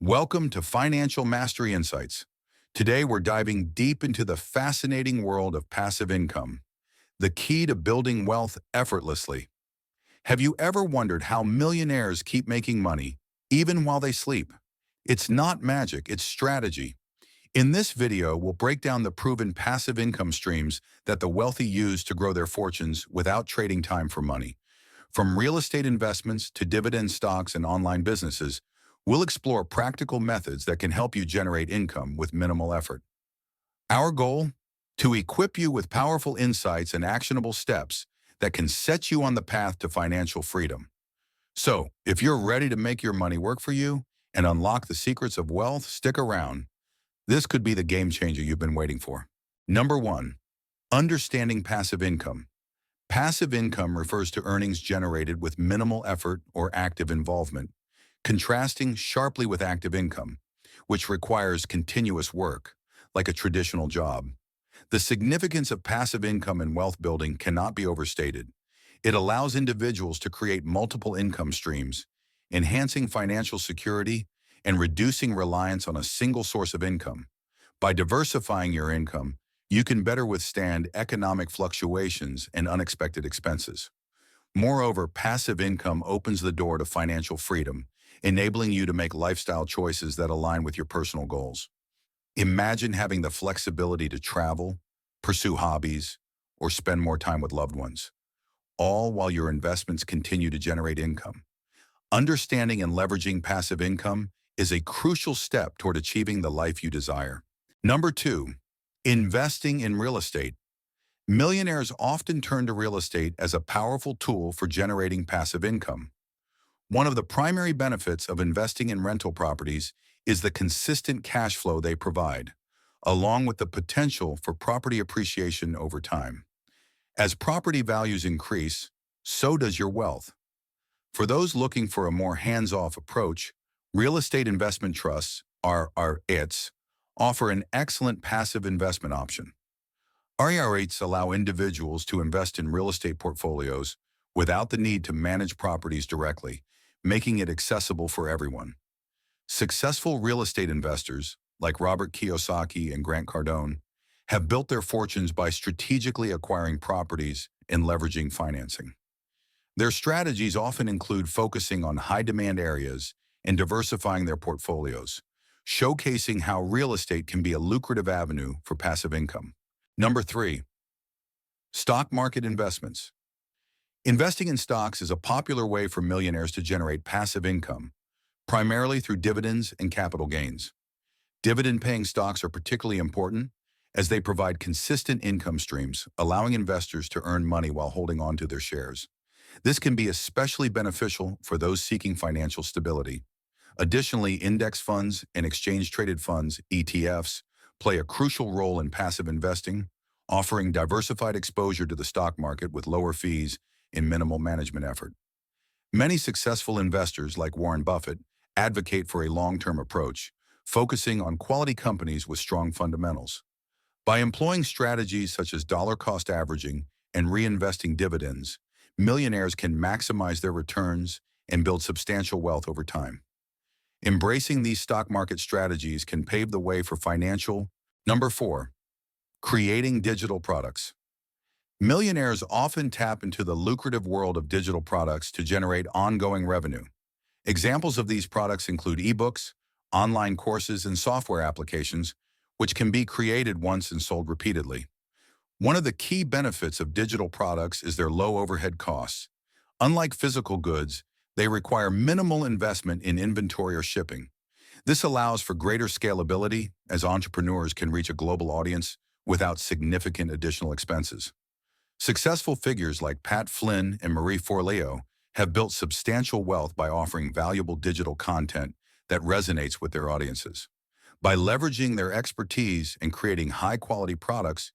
Welcome to Financial Mastery Insights. Today we're diving deep into the fascinating world of passive income, the key to building wealth effortlessly. Have you ever wondered how millionaires keep making money, even while they sleep? It's not magic, it's strategy. In this video, we'll break down the proven passive income streams that the wealthy use to grow their fortunes without trading time for money. From real estate investments to dividend stocks and online businesses, we'll explore practical methods that can help you generate income with minimal effort. Our goal? To equip you with powerful insights and actionable steps that can set you on the path to financial freedom. So, if you're ready to make your money work for you and unlock the secrets of wealth, stick around. This could be the game changer you've been waiting for. Number 1. Understanding passive income. Passive income refers to earnings generated with minimal effort or active involvement, contrasting sharply with active income, which requires continuous work, like a traditional job. The significance of passive income in wealth building cannot be overstated. It allows individuals to create multiple income streams, enhancing financial security and reducing reliance on a single source of income. By diversifying your income, you can better withstand economic fluctuations and unexpected expenses. Moreover, passive income opens the door to financial freedom, enabling you to make lifestyle choices that align with your personal goals. Imagine having the flexibility to travel, pursue hobbies, or spend more time with loved ones, all while your investments continue to generate income. Understanding and leveraging passive income is a crucial step toward achieving the life you desire. Number 2, investing in real estate. Millionaires often turn to real estate as a powerful tool for generating passive income. One of the primary benefits of investing in rental properties is the consistent cash flow they provide, along with the potential for property appreciation over time. As property values increase, so does your wealth. For those looking for a more hands-off approach, real estate investment trusts, REITs, offer an excellent passive investment option. REITs allow individuals to invest in real estate portfolios without the need to manage properties directly, making it accessible for everyone. Successful real estate investors, like Robert Kiyosaki and Grant Cardone, have built their fortunes by strategically acquiring properties and leveraging financing. Their strategies often include focusing on high-demand areas and diversifying their portfolios, showcasing how real estate can be a lucrative avenue for passive income. Number 3, stock market investments. Investing in stocks is a popular way for millionaires to generate passive income, primarily through dividends and capital gains. Dividend-paying stocks are particularly important as they provide consistent income streams, allowing investors to earn money while holding on to their shares. This can be especially beneficial for those seeking financial stability. Additionally, index funds and exchange-traded funds, ETFs, play a crucial role in passive investing, offering diversified exposure to the stock market with lower fees and minimal management effort. Many successful investors, like Warren Buffett, advocate for a long-term approach, focusing on quality companies with strong fundamentals. By employing strategies such as dollar-cost averaging and reinvesting dividends, millionaires can maximize their returns and build substantial wealth over time. Embracing these stock market strategies can pave the way for financial. Number 4, creating digital products. Millionaires often tap into the lucrative world of digital products to generate ongoing revenue. Examples of these products include ebooks, online courses, and software applications, which can be created once and sold repeatedly. One of the key benefits of digital products is their low overhead costs. Unlike physical goods, they require minimal investment in inventory or shipping. This allows for greater scalability, as entrepreneurs can reach a global audience without significant additional expenses. Successful figures like Pat Flynn and Marie Forleo have built substantial wealth by offering valuable digital content that resonates with their audiences. By leveraging their expertise and creating high-quality products,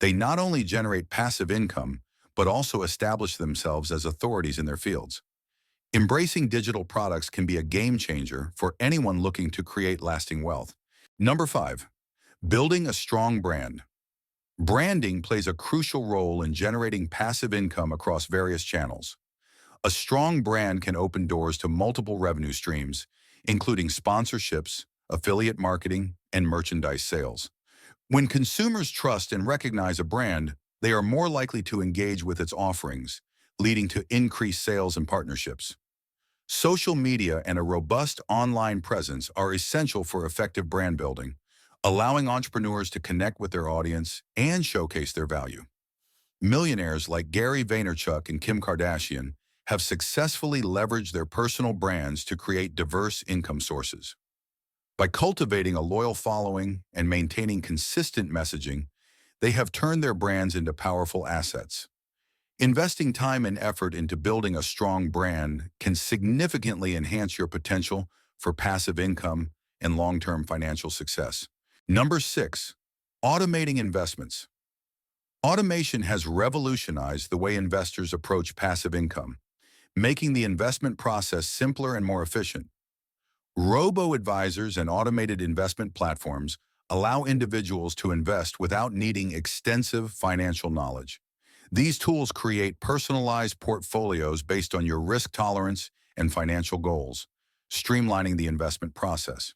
they not only generate passive income, but also establish themselves as authorities in their fields. Embracing digital products can be a game changer for anyone looking to create lasting wealth. Number 5, building a strong brand. Branding plays a crucial role in generating passive income across various channels. A strong brand can open doors to multiple revenue streams, including sponsorships, affiliate marketing, and merchandise sales. When consumers trust and recognize a brand, they are more likely to engage with its offerings, leading to increased sales and partnerships. Social media and a robust online presence are essential for effective brand building, allowing entrepreneurs to connect with their audience and showcase their value. Millionaires like Gary Vaynerchuk and Kim Kardashian have successfully leveraged their personal brands to create diverse income sources. By cultivating a loyal following and maintaining consistent messaging, they have turned their brands into powerful assets. Investing time and effort into building a strong brand can significantly enhance your potential for passive income and long-term financial success. Number 6, automating investments. Automation has revolutionized the way investors approach passive income, making the investment process simpler and more efficient. Robo-advisors and automated investment platforms allow individuals to invest without needing extensive financial knowledge. These tools create personalized portfolios based on your risk tolerance and financial goals, streamlining the investment process.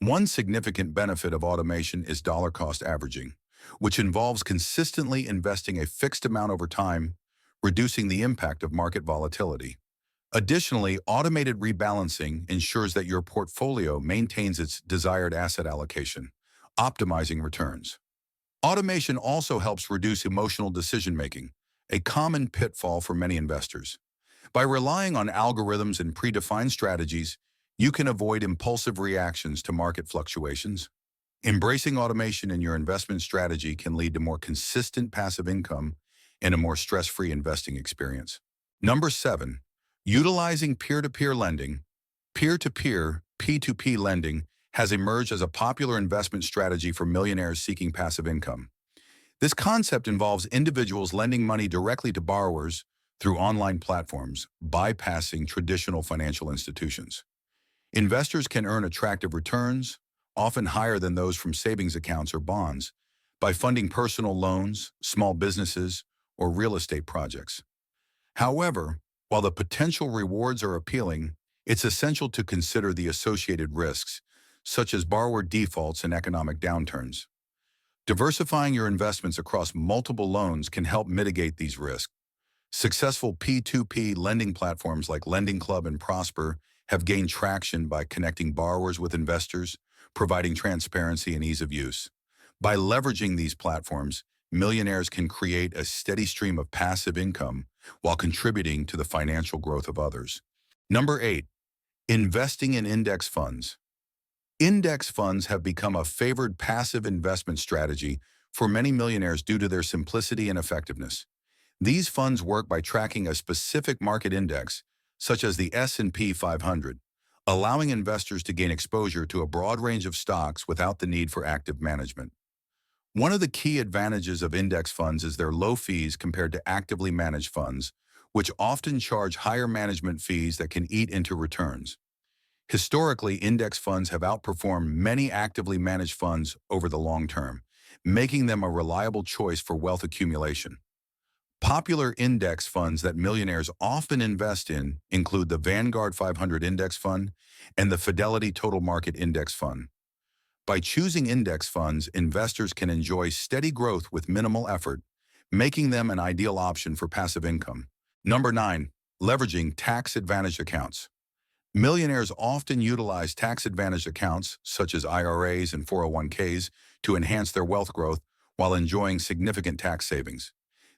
One significant benefit of automation is dollar cost averaging, which involves consistently investing a fixed amount over time, reducing the impact of market volatility. Additionally, automated rebalancing ensures that your portfolio maintains its desired asset allocation, optimizing returns. Automation also helps reduce emotional decision-making, a common pitfall for many investors. By relying on algorithms and predefined strategies, you can avoid impulsive reactions to market fluctuations. Embracing automation in your investment strategy can lead to more consistent passive income and a more stress-free investing experience. Number 7, utilizing peer-to-peer lending. Peer-to-peer, P2P lending has emerged as a popular investment strategy for millionaires seeking passive income. This concept involves individuals lending money directly to borrowers through online platforms, bypassing traditional financial institutions. Investors can earn attractive returns, often higher than those from savings accounts or bonds, by funding personal loans, small businesses, or real estate projects. However, while the potential rewards are appealing, it's essential to consider the associated risks, such as borrower defaults and economic downturns. Diversifying your investments across multiple loans can help mitigate these risks. Successful P2P lending platforms like Lending Club and Prosper have gained traction by connecting borrowers with investors, providing transparency and ease of use. By leveraging these platforms, millionaires can create a steady stream of passive income while contributing to the financial growth of others. Number 8, investing in index funds. Index funds have become a favored passive investment strategy for many millionaires due to their simplicity and effectiveness. These funds work by tracking a specific market index, such as the S&P 500, allowing investors to gain exposure to a broad range of stocks without the need for active management. One of the key advantages of index funds is their low fees compared to actively managed funds, which often charge higher management fees that can eat into returns. Historically, index funds have outperformed many actively managed funds over the long term, making them a reliable choice for wealth accumulation. Popular index funds that millionaires often invest in include the Vanguard 500 Index Fund and the Fidelity Total Market Index Fund. By choosing index funds, investors can enjoy steady growth with minimal effort, making them an ideal option for passive income. Number 9, leveraging tax-advantaged accounts. Millionaires often utilize tax-advantaged accounts, such as IRAs and 401ks, to enhance their wealth growth while enjoying significant tax savings.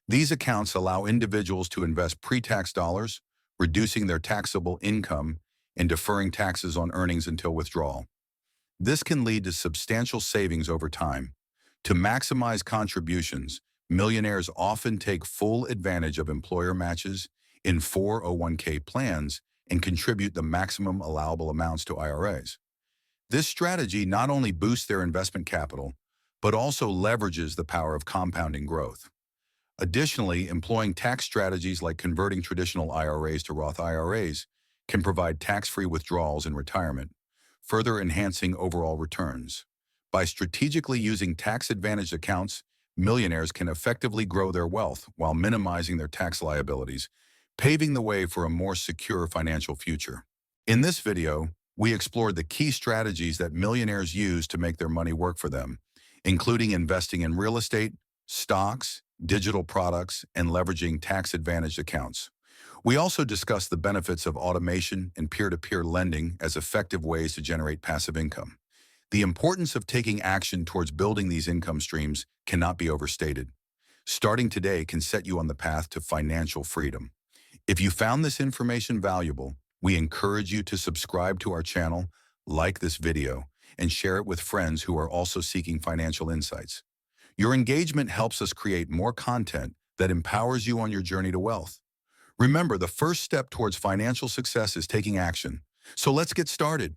These accounts allow individuals to invest pre-tax dollars, reducing their taxable income and deferring taxes on earnings until withdrawal. This can lead to substantial savings over time. To maximize contributions, millionaires often take full advantage of employer matches in 401k plans and contribute the maximum allowable amounts to IRAs. This strategy not only boosts their investment capital, but also leverages the power of compounding growth. Additionally, employing tax strategies like converting traditional IRAs to Roth IRAs can provide tax-free withdrawals in retirement, further enhancing overall returns. By strategically using tax-advantaged accounts, millionaires can effectively grow their wealth while minimizing their tax liabilities, paving the way for a more secure financial future. In this video, We explored the key strategies that millionaires use to make their money work for them, including investing in real estate, stocks, digital products, and leveraging tax-advantaged accounts. We also discussed the benefits of automation and peer-to-peer lending as effective ways to generate passive income. The importance of taking action towards building these income streams cannot be overstated. Starting today can set you on the path to financial freedom. If you found this information valuable, we encourage you to subscribe to our channel, like this video, and share it with friends who are also seeking financial insights. Your engagement helps us create more content that empowers you on your journey to wealth. Remember, the first step towards financial success is taking action. So let's get started.